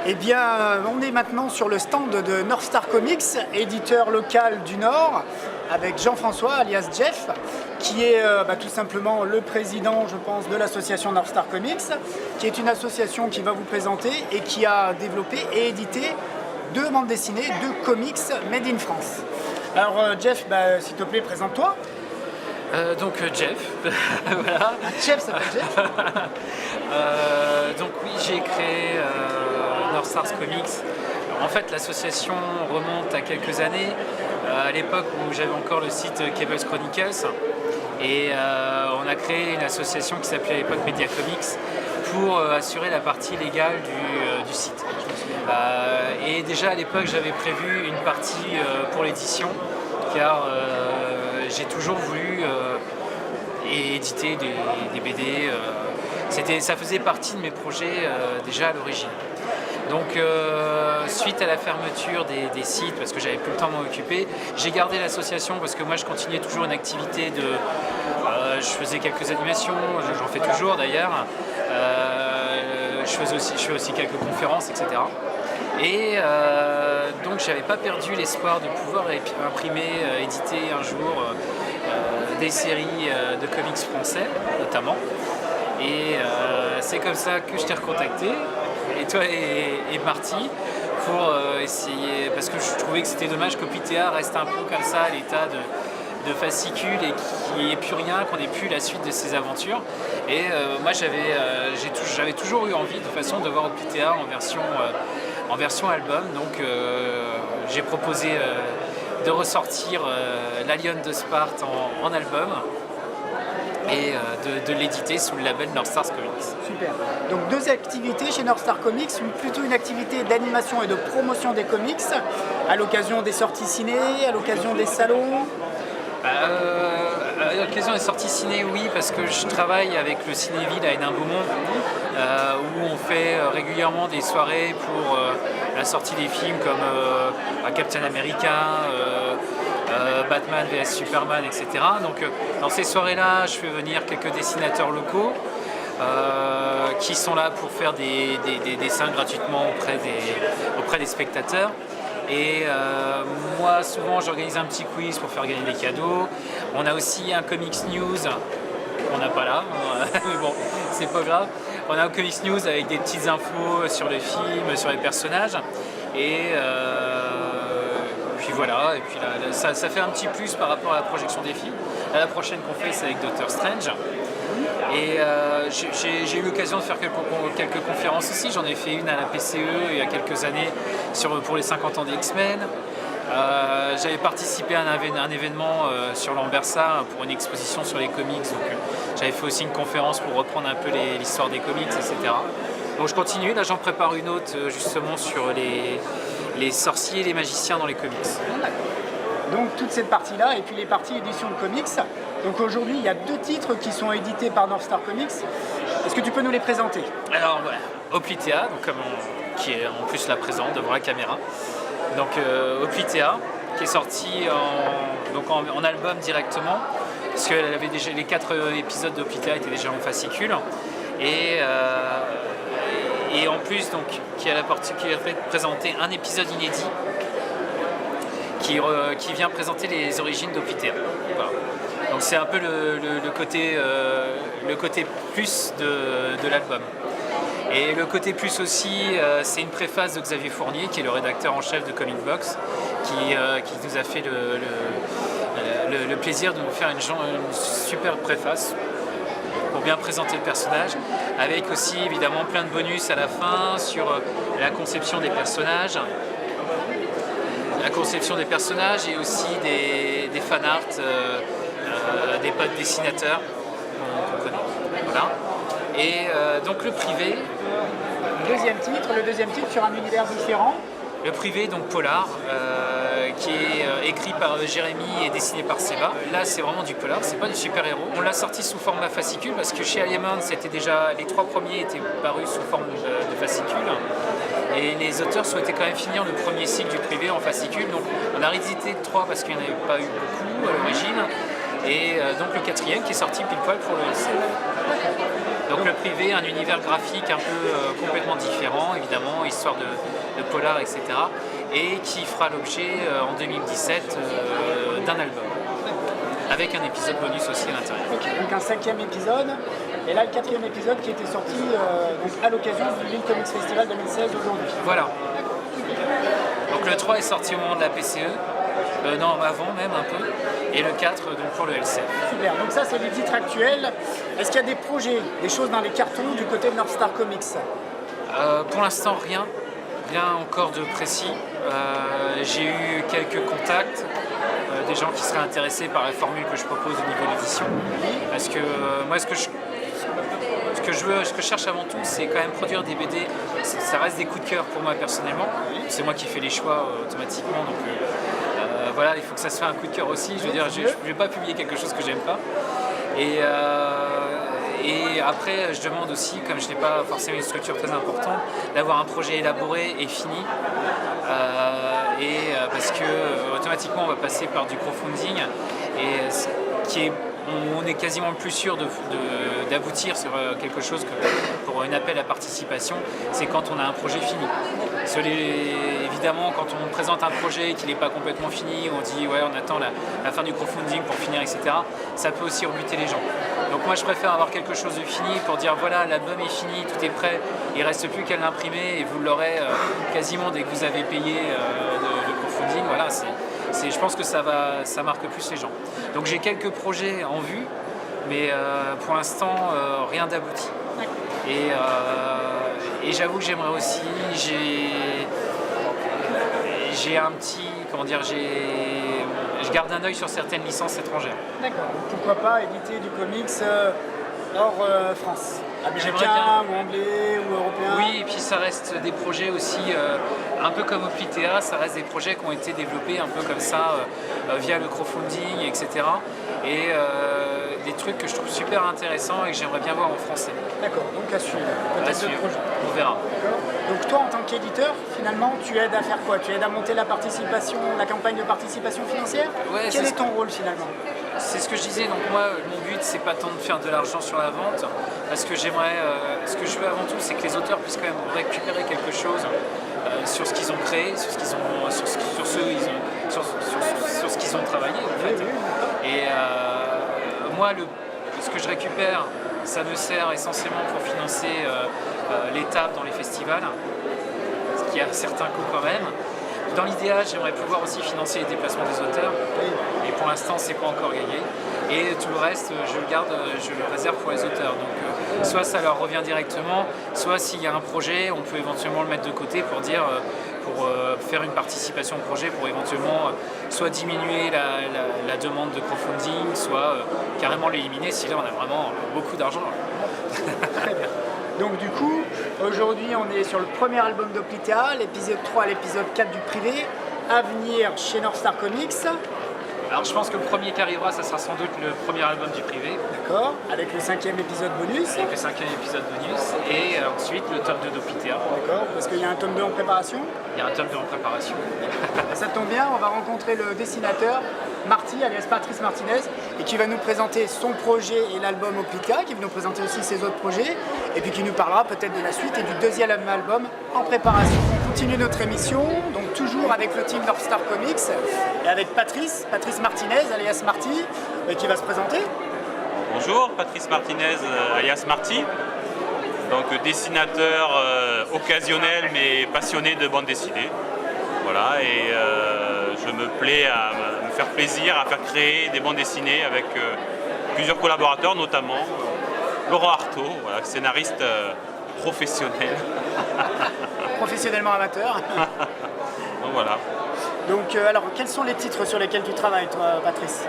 Eh bien, on est maintenant sur le stand de North Star Comics, éditeur local du Nord, avec Jean-François, alias Jeff, qui est tout simplement le président, je pense, de l'association North Star Comics, qui est une association qui va vous présenter et qui a développé et édité 2 bandes dessinées, 2 comics made in France. Alors Jeff, s'il te plaît, présente-toi. Jeff, voilà. Jeff s'appelle Jeff. Donc oui, j'ai créé North Stars Comics. Alors, en fait, l'association remonte à quelques années, à l'époque où j'avais encore le site Cables Chronicles, et on a créé une association qui s'appelait à l'époque Media Comics pour assurer la partie légale du site. Et déjà à l'époque, j'avais prévu une partie pour l'édition, car j'ai toujours voulu éditer des BD. Ça faisait partie de mes projets déjà à l'origine. Donc suite à la fermeture des sites, parce que j'avais plus le temps de m'en occuper, j'ai gardé l'association parce que moi je continuais toujours une activité je faisais quelques animations, j'en fais toujours d'ailleurs. Je fais aussi quelques conférences, etc. Et donc j'avais pas perdu l'espoir de pouvoir imprimer, éditer un jour des séries de comics français notamment. Et c'est comme ça que je t'ai recontacté, et toi et Marty, pour essayer, parce que je trouvais que c'était dommage qu'Opithéa reste un peu comme ça à l'état de fascicule et qu'il n'y ait plus rien, qu'on n'ait plus la suite de ses aventures. Et moi j'avais toujours eu envie de toute façon de voir Opithéa en version album, donc j'ai proposé de ressortir La Lionne de Sparte en album et de l'éditer sous le label North Stars Comics. Super. Donc 2 activités chez North Star Comics, plutôt une activité d'animation et de promotion des comics, à l'occasion des sorties ciné, à l'occasion des salons. À l'occasion des sorties ciné, oui, parce que je travaille avec le Cinéville à Hénin-Beaumont, où on fait régulièrement des soirées pour la sortie des films comme Captain America, Batman vs Superman, etc. Donc dans ces soirées-là, je fais venir quelques dessinateurs locaux qui sont là pour faire des dessins gratuitement auprès des spectateurs. Et moi, souvent, j'organise un petit quiz pour faire gagner des cadeaux. On a aussi un Comics News qu'on n'a pas là, mais bon, c'est pas grave. On a un Comics News avec des petites infos sur les films, sur les personnages. Et puis voilà, et puis là, ça fait un petit plus par rapport à la projection des films. Là, la prochaine qu'on fait, c'est avec Doctor Strange. Et j'ai eu l'occasion de faire quelques conférences aussi. J'en ai fait une à la PCE il y a quelques années pour les 50 ans des X-Men. J'avais participé à un événement sur Lambersart pour une exposition sur les comics. Donc j'avais fait aussi une conférence pour reprendre un peu l'histoire des comics, etc. Donc je continue. Là, j'en prépare une autre justement sur les sorciers et les magiciens dans les comics. Donc toute cette partie-là, et puis les parties édition de comics. Donc aujourd'hui, il y a 2 titres qui sont édités par North Star Comics. Est-ce que tu peux nous les présenter? Alors voilà, Opithéa, donc qui est en plus là présent devant la caméra. Donc Opithéa, qui est sorti en album directement, parce que les 4 épisodes d'Opithéa étaient déjà en fascicule. Et en plus, donc, qui a présenté un épisode inédit qui vient présenter les origines d'Opithéa. Voilà. Donc c'est un peu le côté plus de l'album. Et le côté plus aussi, c'est une préface de Xavier Fournier, qui est le rédacteur en chef de Comic Box, qui nous a fait le plaisir de nous faire une super préface pour bien présenter le personnage, avec aussi évidemment plein de bonus à la fin sur la conception des personnages. Et aussi des fan art, des potes dessinateurs qu'on connaît. Voilà. Et donc le privé. Le deuxième titre sur un univers différent. Le privé, donc polar, qui est écrit par Jérémy et dessiné par Seba. Là, c'est vraiment du polar, c'est pas du super-héros. On l'a sorti sous format fascicule parce que chez Aliamond, c'était déjà les 3 premiers étaient parus sous forme de fascicule. Et les auteurs souhaitaient quand même finir le premier cycle du privé en fascicule. Donc on a réédité 3 parce qu'il n'y en avait pas eu beaucoup à l'origine. Et donc le quatrième qui est sorti pile poil pour le LCF. Donc le privé, un univers graphique un peu complètement différent, évidemment, histoire de polar, etc. Et qui fera l'objet en 2017 d'un album, avec un épisode bonus aussi à l'intérieur. Okay, donc un 5e épisode, et là le 4e épisode qui était sorti donc à l'occasion du Lille Comics Festival 2016 aujourd'hui. Voilà. Donc le 3 est sorti au moment de la PCE, non avant même un peu, et le 4 donc pour le LCF. Super, donc ça c'est les titres actuels. Est-ce qu'il y a des projets, des choses dans les cartons du côté de North Star Comics? Pour l'instant rien encore de précis. J'ai eu quelques contacts, des gens qui seraient intéressés par la formule que je propose au niveau de l'édition. Parce que moi ce que je cherche avant tout, c'est quand même produire des BD. Ça reste des coups de cœur pour moi personnellement. C'est moi qui fais les choix automatiquement. Donc voilà, il faut que ça se fasse un coup de cœur aussi. Je veux dire, je ne vais pas publier quelque chose que j'aime pas. Et après, je demande aussi, comme je n'ai pas forcément une structure très importante, d'avoir un projet élaboré et fini. Parce que automatiquement, on va passer par du crowdfunding, on est quasiment plus sûr d'aboutir sur quelque chose que pour un appel à participation, c'est quand on a un projet fini. Évidemment, quand on présente un projet qui n'est pas complètement fini, on dit ouais, on attend la fin du crowdfunding pour finir, etc. Ça peut aussi rebuter les gens. Donc moi, je préfère avoir quelque chose de fini pour dire voilà, l'album est fini, tout est prêt, il ne reste plus qu'à l'imprimer et vous l'aurez quasiment dès que vous avez payé le crowdfunding. Voilà, je pense que ça marque plus les gens. Donc j'ai quelques projets en vue, mais pour l'instant rien d'abouti. Et j'avoue que j'aimerais aussi, j'ai un petit, je garde un œil sur certaines licences étrangères. D'accord. Pourquoi pas éditer du comics hors France, J'aimerais américain ou anglais ou européen? Oui, et puis ça reste des projets aussi, un peu comme Oplitea, ça reste des projets qui ont été développés un peu comme ça, via le crowdfunding, etc. Et des trucs que je trouve super intéressants et que j'aimerais bien voir en français. D'accord, donc à suivre. Peut-être d'autres projets. On verra. D'accord. Donc toi, en tant qu'éditeur, finalement, tu aides à faire quoi? Tu aides à monter la campagne de participation financière? Ouais, Quel est ton rôle finalement? C'est ce que je disais, donc moi mon but c'est pas tant de faire de l'argent sur la vente, parce que ce que je veux avant tout c'est que les auteurs puissent quand même récupérer quelque chose sur ce qu'ils ont créé, sur ce qu'ils ont travaillé en fait. Et moi ce que je récupère, ça me sert essentiellement pour financer l'étape dans les festivals, ce qui a certains coûts quand même. Dans l'idéal, j'aimerais pouvoir aussi financer les déplacements des auteurs, et pour l'instant, c'est pas encore gagné. Et tout le reste, je le réserve pour les auteurs. Donc, soit ça leur revient directement, soit s'il y a un projet, on peut éventuellement le mettre de côté pour faire une participation au projet, pour éventuellement soit diminuer la demande de crowdfunding, soit carrément l'éliminer si là on a vraiment beaucoup d'argent. Très bien. Donc du coup, aujourd'hui on est sur le premier album d'Oplitea, l'épisode 3 et l'épisode 4 du privé, à venir chez North Star Comics. Alors je pense que le premier qui arrivera, ça sera sans doute le premier album du privé. D'accord, avec le 5e épisode bonus. Avec le 5e épisode bonus, et ensuite le tome 2 d'Oplitea. D'accord, parce qu'il y a un tome 2 en préparation. Il y a un tome 2 en préparation. Ça tombe bien, on va rencontrer le dessinateur Marty, alias Patrice Martinez, et qui va nous présenter son projet et l'album Oplitea, qui va nous présenter aussi ses autres projets, et puis qui nous parlera peut-être de la suite et du deuxième album en préparation. On continue notre émission, donc toujours avec le team North Star Comics, et avec Patrice Martinez, alias Marty, qui va se présenter. Bonjour, Patrice Martinez, alias Marty, donc dessinateur occasionnel mais passionné de bande dessinée. Voilà, et je me plais à me faire plaisir, à faire créer des bandes dessinées avec plusieurs collaborateurs, notamment Laurent Artaud, voilà, scénariste professionnel. Professionnellement amateur. Donc voilà. Donc alors, quels sont les titres sur lesquels tu travailles, toi, Patrice?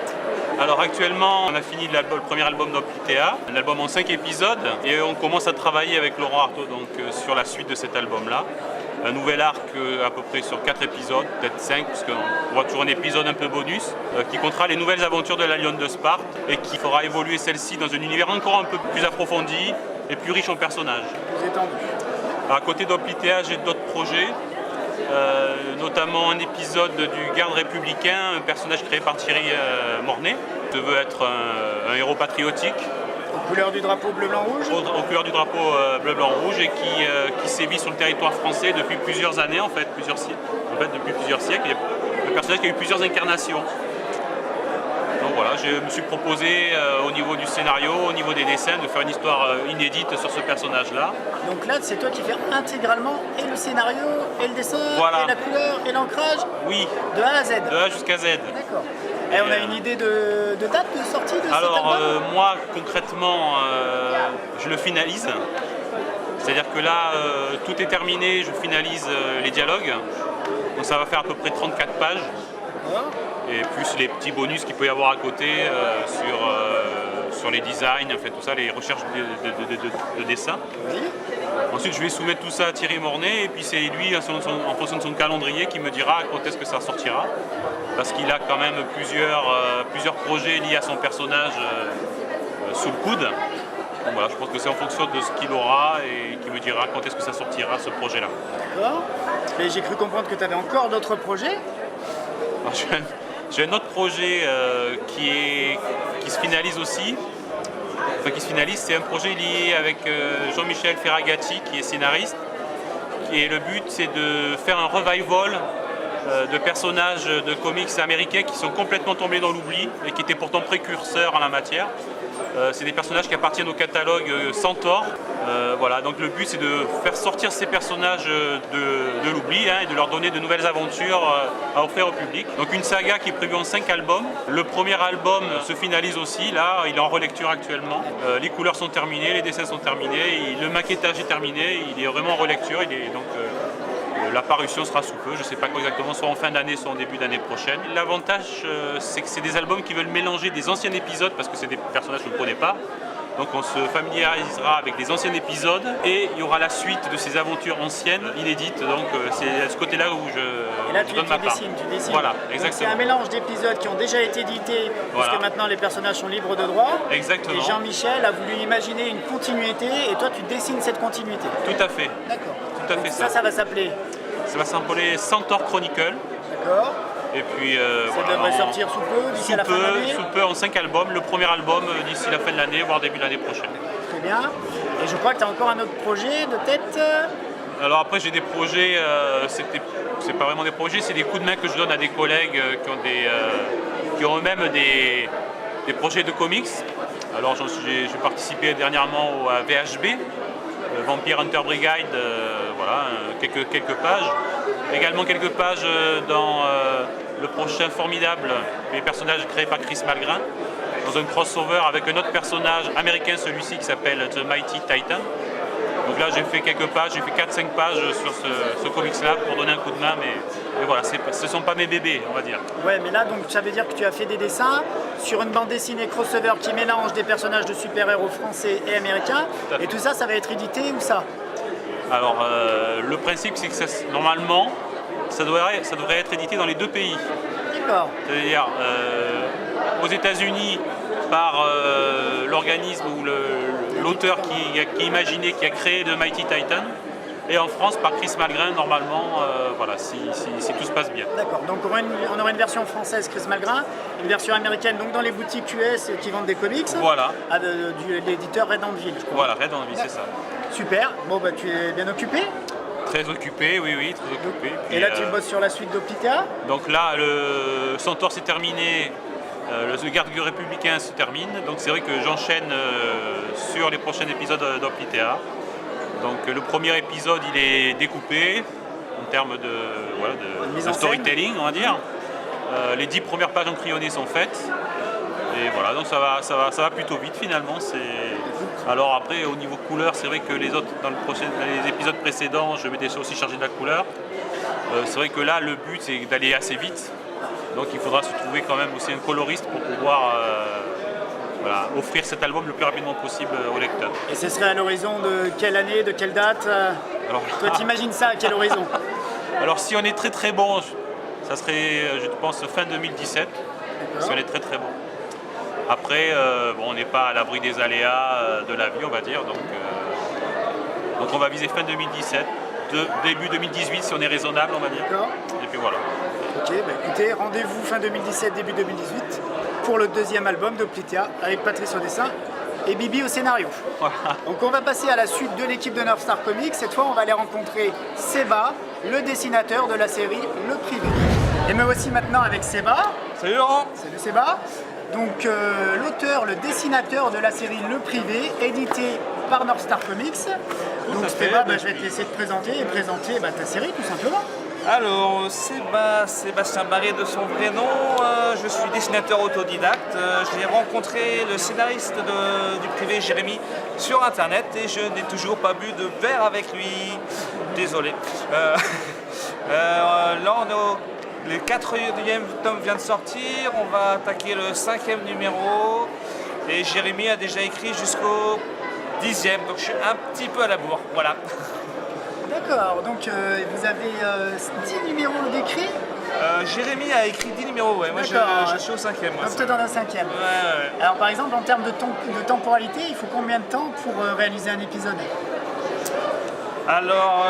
Alors actuellement, on a fini le premier album d'Oplitea, un album en 5 épisodes, et on commence à travailler avec Laurent Artaud donc, sur la suite de cet album-là. Un nouvel arc à peu près sur 4 épisodes, peut-être 5, parce qu'on voit toujours un épisode un peu bonus, qui comptera les nouvelles aventures de la Lionne de Sparte et qui fera évoluer celle-ci dans un univers encore un peu plus approfondi et plus riche en personnages. Plus étendu. À côté d'Oplitea, j'ai d'autres projets, notamment un épisode du Garde républicain, un personnage créé par Thierry Mornay, Je veux être un héros patriotique. Aux couleurs du drapeau bleu-blanc-rouge. Aux couleurs du drapeau bleu-blanc-rouge et qui sévit sur le territoire français depuis plusieurs années, en fait, depuis plusieurs siècles. Il y a un personnage qui a eu plusieurs incarnations. Donc voilà, je me suis proposé au niveau du scénario, au niveau des dessins, de faire une histoire inédite sur ce personnage-là. Donc là, c'est toi qui fais intégralement et le scénario, et le dessin, Voilà. et la couleur, et l'ancrage, Oui, de A à Z. de A jusqu'à Z. D'accord. Et on a une idée de date de sortie de cet Alors album moi concrètement je le finalise, c'est-à-dire que là tout est terminé, je finalise les dialogues, donc ça va faire à peu près 34 pages D'accord. et plus les petits bonus qu'il peut y avoir à côté sur les designs, en fait, tout ça, les recherches de dessin. Oui. Ensuite je vais soumettre tout ça à Thierry Mornay et puis c'est lui en fonction de son calendrier qui me dira quand est-ce que ça sortira. Parce qu'il a quand même plusieurs projets liés à son personnage sous le coude. Donc voilà, je pense que c'est en fonction de ce qu'il aura et qui me dira quand est-ce que ça sortira ce projet-là. D'accord. Et j'ai cru comprendre que tu avais encore d'autres projets. Alors, j'ai un autre projet qui se finalise aussi. Enfin qui se finalise, c'est un projet lié avec Jean-Michel Ferragati qui est scénariste. Et le but c'est de faire un revival de personnages de comics américains qui sont complètement tombés dans l'oubli et qui étaient pourtant précurseurs en la matière. C'est des personnages qui appartiennent au catalogue Centaure. Voilà, donc le but c'est de faire sortir ces personnages de l'oubli et de leur donner de nouvelles aventures à offrir au public. Donc une saga qui est prévue en 5 albums. Le premier album se finalise aussi, là il est en relecture actuellement. Les couleurs sont terminées, les dessins sont terminés, le maquettage est terminé, il est vraiment en relecture. La parution sera sous peu, je ne sais pas quoi exactement, soit en fin d'année, soit en début d'année prochaine. L'avantage, c'est que c'est des albums qui veulent mélanger des anciens épisodes, parce que c'est des personnages que je ne connais pas. Donc on se familiarisera avec des anciens épisodes et il y aura la suite de ces aventures anciennes, inédites. Donc c'est à ce côté-là où Et là, je donne ma part. tu dessines. Voilà, Donc, exactement. c'est un mélange d'épisodes qui ont déjà été édités, Voilà. puisque maintenant les personnages sont libres de droit. Exactement. Et Jean-Michel a voulu imaginer une continuité, et toi tu dessines cette continuité. Tout à fait, D'accord. tout à fait ça. Ça va s'appeler. Ça va s'appeler Centaure Chronicle. D'accord. Et puis Ça devrait sortir sous peu, d'ici à la fin de l'année. Sous peu en 5 albums. Le premier album d'ici la fin de l'année, voire début de l'année prochaine. Très bien. Et je crois que tu as encore un autre projet de tête. Alors après j'ai des projets, c'est pas vraiment des projets, c'est des coups de main que je donne à des collègues qui ont eux-mêmes des projets de comics. Alors j'ai participé dernièrement à VHB, Vampire Hunter Brigade, voilà, quelques pages. Également quelques pages dans le prochain Formidable, les personnages créés par Chris Malgrin, dans un crossover avec un autre personnage américain, celui-ci qui s'appelle The Mighty Titan. Donc là j'ai fait quelques pages, j'ai fait 4-5 pages sur ce comics-là pour donner un coup de main, mais voilà, ce ne sont pas mes bébés, on va dire. Ouais, mais là donc ça veut dire que tu as fait des dessins sur une bande dessinée crossover qui mélange des personnages de super-héros français et américains. Et tout ça, ça va être édité où ça? Alors le principe c'est que normalement ça devrait être édité dans les deux pays. D'accord. C'est-à-dire aux États-Unis par l'organisme ou l'auteur qui a créé The Mighty Titan, et en France par Chris Malgrin normalement, voilà, si tout se passe bien. D'accord, donc on aura une version française Chris Malgrin, une version américaine donc dans les boutiques US qui vendent des comics. Voilà. De l'éditeur Red Anvil, je crois. Voilà, Red Anvil, c'est ça. Super, bon bah tu es bien occupé. Très occupé, oui, très occupé. Et là tu bosses sur la suite d'Optica. Donc là, le Centaure s'est terminé, le Garde républicain se termine, donc c'est vrai que j'enchaîne sur les prochains épisodes d'Optica. Donc le premier épisode il est découpé en termes de storytelling, on va dire. Les 10 premières pages en crayonné sont faites. Et voilà, donc ça va plutôt vite finalement. Alors après au niveau couleur, c'est vrai que les autres dans les épisodes précédents, je m'étais aussi chargé de la couleur. C'est vrai que là le but c'est d'aller assez vite. Donc il faudra se trouver quand même aussi un coloriste pour pouvoir offrir cet album le plus rapidement possible au lecteur. Et ce serait à l'horizon de quelle année, de quelle date? Alors, toi t'imagines ça à quel horizon? Alors si on est très très bon, ça serait je pense fin 2017, si on est très très bon. Après, on n'est pas à l'abri des aléas de la vie, on va dire, donc on va viser fin 2017, début 2018 si on est raisonnable, on va dire. D'accord. Et puis voilà. Ok, bah écoutez, rendez-vous fin 2017, début 2018. pour le deuxième album d'Oplitea avec Patrice au dessin et Bibi au scénario. Voilà. Donc on va passer à la suite de l'équipe de North Star Comics. Cette fois, on va aller rencontrer Seba, le dessinateur de la série Le Privé. Et me voici maintenant avec Seba. Salut Laurent. Salut Seba. Donc l'auteur, le dessinateur de la série Le Privé, édité par North Star Comics. Donc Seba, je vais te laisser te présenter et présenter ta série tout simplement. Alors, Sébastien Barré de son vrai nom, je suis dessinateur autodidacte. J'ai rencontré le scénariste du Privé, Jérémy, sur internet et je n'ai toujours pas bu de verre avec lui. Désolé. Là, le 4e tome vient de sortir, on va attaquer le 5e numéro et Jérémy a déjà écrit jusqu'au 10e, donc je suis un petit peu à la bourre. Voilà. D'accord, donc vous avez 10 numéros d'écrits. Jérémy a écrit 10 numéros, ouais. Moi je suis au 5e. Donc toi dans le 5e. Ouais. Alors par exemple en termes de temporalité, il faut combien de temps pour réaliser un épisode? Alors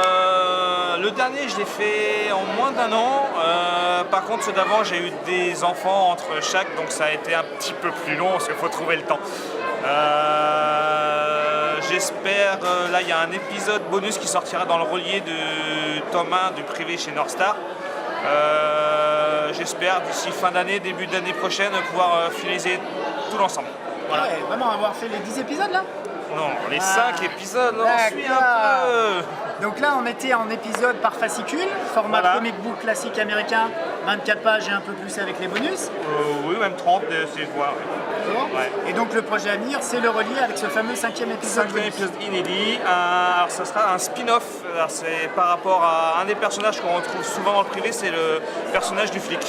le dernier je l'ai fait en moins d'1 an. Par contre ceux d'avant j'ai eu des enfants entre chaque, donc ça a été un petit peu plus long parce qu'il faut trouver le temps. J'espère, là il y a un épisode bonus qui sortira dans le relié de tome 1 du Privé chez North Star. J'espère d'ici fin d'année, début d'année prochaine pouvoir finaliser tout l'ensemble. Voilà. Ouais, vraiment avoir fait les 10 épisodes là? Non, les 5 épisodes, on suit un peu. Donc là on était en épisode par fascicule, format comic book classique américain, 24 pages et un peu plus avec les bonus. Oui, même 30, c'est voir. Ouais. Et donc le projet à venir, c'est le relier avec ce fameux 5e épisode. 5e épisode inédit. Alors ça sera un spin-off. C'est par rapport à un des personnages qu'on retrouve souvent dans le Privé, c'est le personnage du flic.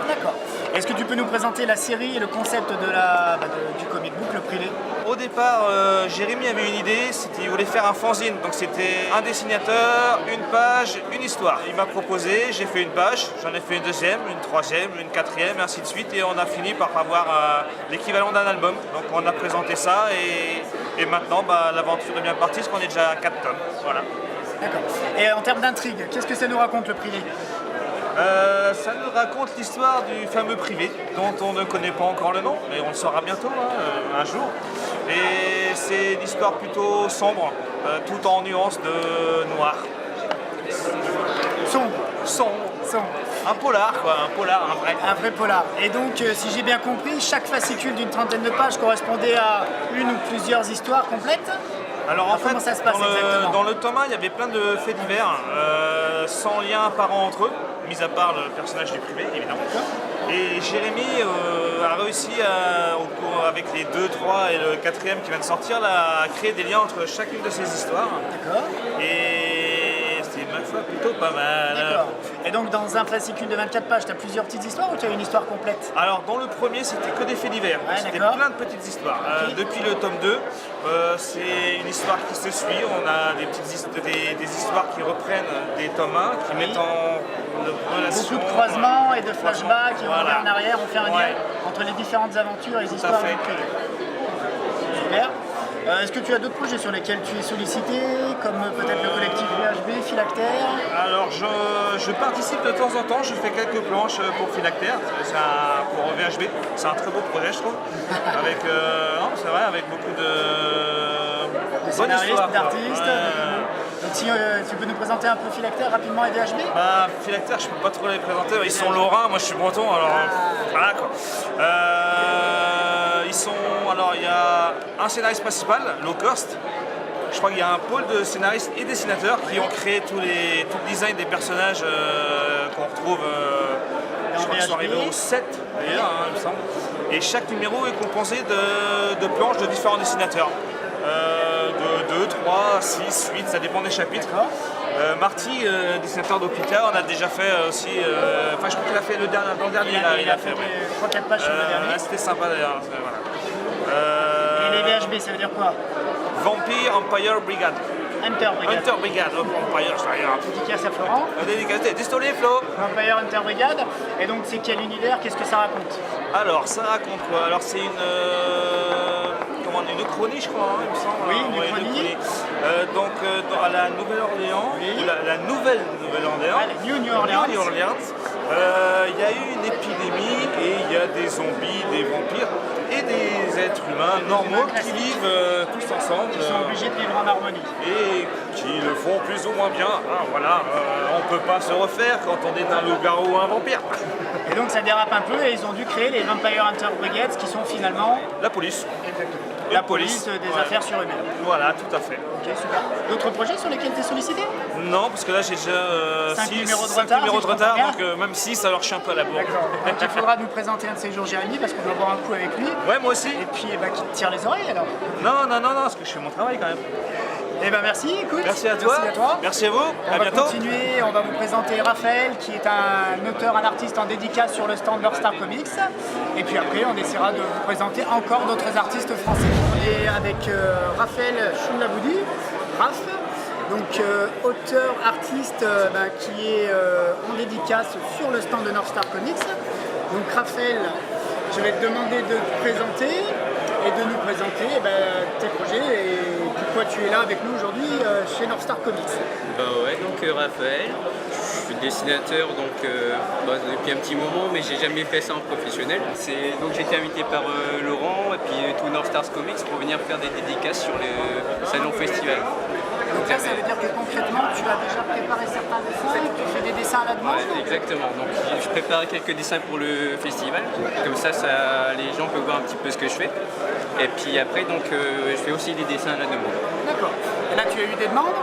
D'accord. Est-ce que tu peux nous présenter la série et le concept du comic book Le Privé? Au départ, Jérémy avait une idée, c'était qu'il voulait faire un fanzine. Donc c'était un dessinateur, une page, une histoire. Il m'a proposé, j'ai fait une page, j'en ai fait une deuxième, une troisième, une quatrième, et ainsi de suite. Et on a fini par avoir l'équivalent d'un album. Donc on a présenté ça et maintenant l'aventure est bien partie parce qu'on est déjà à 4 tomes. Voilà. D'accord. Et en termes d'intrigue, qu'est-ce que ça nous raconte Le Privé? Ça nous raconte l'histoire du fameux Privé, dont on ne connaît pas encore le nom, mais on le saura bientôt, un jour. Et c'est une histoire plutôt sombre, tout en nuances de noir. Sombre. Un polar, un vrai. Un vrai polar. Et donc, si j'ai bien compris, chaque fascicule d'une trentaine de pages correspondait à une ou plusieurs histoires complètes. Alors en fait, comment ça se passe exactement? Dans le tome 1, il y avait plein de faits divers, sans lien apparent entre eux, mis à part le personnage du Privé, évidemment. Et Jérémy a réussi, avec les 2, 3 et le 4e qui vient de sortir, à créer des liens entre chacune de ces histoires. D'accord. Et c'est ma foi plutôt pas mal. D'accord. Et donc dans un fascicule de 24 pages, tu as plusieurs petites histoires ou tu as une histoire complète? Alors dans le premier c'était que des faits divers, c'était plein de petites histoires. Depuis le tome 2, c'est une histoire qui se suit, on a des histoires qui reprennent des tomes 1, qui mettent en relation... Beaucoup de croisements et de flashbacks qui vont en arrière, on fait un lien entre les différentes aventures et les histoires. Super. Est-ce que tu as d'autres projets sur lesquels tu es sollicité, comme peut-être le collectif VHB, Philactère? Alors je participe de temps en temps, je fais quelques planches pour Philactère, pour VHB, c'est un très beau projet je trouve, avec, c'est vrai, avec beaucoup de scénaristes, d'artistes. Donc si tu peux nous présenter un peu Philactère rapidement et VHB? Philactère je peux pas trop les présenter, ils sont lorrains, moi je suis breton, alors voilà quoi. Il y a un scénariste principal, Low Cost. Je crois qu'il y a un pôle de scénaristes et dessinateurs qui ont créé tout le design des personnages qu'on retrouve. Je crois qu'ils sont arrivés au 7 d'ailleurs, il me semble. Et chaque numéro est composé de planches de différents dessinateurs. De 2, 3, 6, 8, ça dépend des chapitres. Marty, dessinateur d'Oplitea, on a déjà fait aussi. Je crois qu'il a fait dans le dernier. Il a fait 3-4 pages sur le dernier. C'était sympa d'ailleurs. Voilà. Et les VHB, ça veut dire quoi? Vampire Empire Brigade. Hunter Brigade, Empire, je sais rien. Dédicace à Florent. Dédicacé, désolé Flo. Vampire Hunter Brigade. Et donc c'est quel univers? Qu'est-ce que ça raconte? Alors ça raconte quoi? Alors c'est une chronie je crois, il me semble. Oui, une chronie. À la Nouvelle-Orléans, la Nouvelle-Orléans, New Orleans. Il y a eu une épidémie et il y a des zombies, des vampires et des êtres humains normaux qui vivent tous ensemble. Ils sont obligés de vivre en harmonie. Et qui le font plus ou moins bien. Voilà, on peut pas se refaire quand on est un loup-garou ou un vampire. Et donc ça dérape un peu et ils ont dû créer les Vampire Hunter Brigades qui sont finalement La police. la police des Ouais. affaires surhumaines. Voilà, tout à fait. Ok, super. D'autres projets sur lesquels tu es sollicité? Non, parce que là j'ai déjà Cinq numéros de 5 retard, numéros si de je comprends retard, bien. donc même 6, alors je suis un peu à la bourre. D'accord. Donc il faudra nous présenter un de ces jours Jérémy parce qu'on doit boire un coup avec lui. Ouais, moi aussi. Et puis bah, qui te tire les oreilles alors. Non, parce que je fais mon travail quand même. Eh ben merci, écoute. Merci à toi. Merci à vous. On À va bientôt. continuer, on va vous présenter Raphaël qui est un auteur, un artiste en dédicace sur le stand North Star Comics. Et puis après on essaiera de vous présenter encore d'autres artistes français. On est avec Raphaël Choulaboudi, Raph, donc auteur, artiste qui est en dédicace sur le stand de North Star Comics. Donc Raphaël, je vais te demander de te présenter et de nous présenter tes projets et pourquoi tu es là avec nous aujourd'hui chez North Star Comics. Donc Raphaël, je suis dessinateur depuis un petit moment, mais j'ai jamais fait ça en professionnel. Donc j'ai été invité par Laurent et puis tout North Stars Comics pour venir faire des dédicaces sur le salon festival. Donc là, ça veut dire que concrètement, tu as déjà préparé certains dessins, tu fais des dessins à la demande. Ouais, exactement. Donc je prépare quelques dessins pour le festival, comme ça, les gens peuvent voir un petit peu ce que je fais. Et puis après, je fais aussi des dessins à la demande. D'accord. Et là, tu as eu des demandes.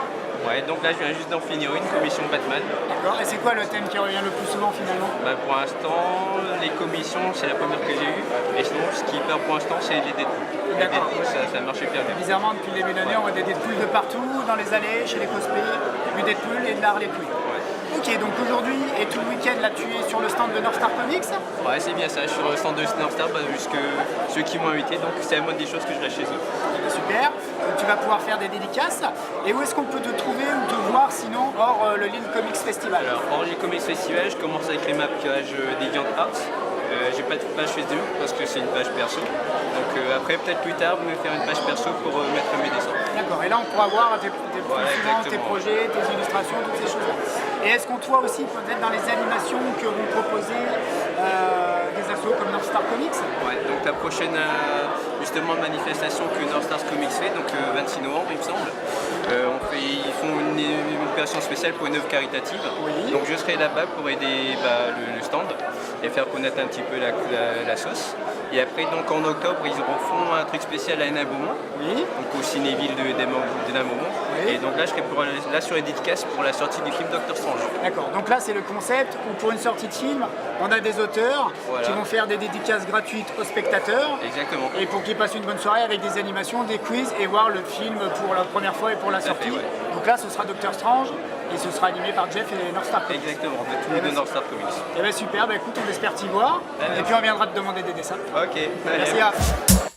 Ouais, donc là je viens juste d'en finir une commission Batman. D'accord. Et c'est quoi le thème qui revient le plus souvent finalement? Pour l'instant, les commissions, c'est la première que j'ai eue. Et sinon, ce qui part pour l'instant, c'est les Deadpool. Les D'accord. Deadpool, ça marche super bien. Bizarrement, depuis le début d'année, on voit des Deadpool de partout, dans les allées, chez les cosplays, du Deadpool et de la Harley Quinn. Ok, donc aujourd'hui et tout le week-end, là, tu es sur le stand de North Star Comics. Ouais, c'est bien ça. Je suis sur le stand de North Star, jusque ceux qui m'ont invité. Donc c'est la moindre des choses que je reste chez eux. Super. Donc, tu vas pouvoir faire des dédicaces. Et où est-ce qu'on peut te trouver ou te voir sinon hors le Lille Comics Festival? Alors, hors les Comics Festival, je commence à créer ma page DeviantArt. J'ai pas de page Facebook parce que c'est une page perso. Donc après, peut-être plus tard, me faire une page perso pour mettre mes dessins. D'accord, et là on pourra voir tes exactement. projets, tes illustrations, toutes ces choses-là. Et est-ce qu'on te voit aussi peut-être dans les animations que vont proposer des assos comme North Star Comics? Ouais, donc la prochaine justement manifestation que North Stars Comics fait, donc 26 novembre il me semble, ils font une opération spéciale pour une œuvre caritative. Oui. Donc je serai là-bas pour aider le stand et faire connaître un petit peu la sauce. Et après, donc en octobre, ils refont un truc spécial à Hénin Beaumont, Oui. donc au Cinéville d'Hénin Beaumont. Oui. Et donc là, je serai là sur les dédicaces pour la sortie du film Doctor Strange. D'accord, donc là c'est le concept où pour une sortie de film, on a des auteurs Voilà. qui vont faire des dédicaces gratuites aux spectateurs. Exactement. Et pour qu'ils passent une bonne soirée avec des animations, des quiz et voir le film pour la première fois et pour la Tout à sortie. fait, ouais. Donc là ce sera Doctor Strange et ce sera animé par Jeff et North Star Comics. Exactement, de tout de North Star Comics. Et bien super, écoute, on espère t'y voir. Et puis on viendra te demander des dessins. Ok, Merci.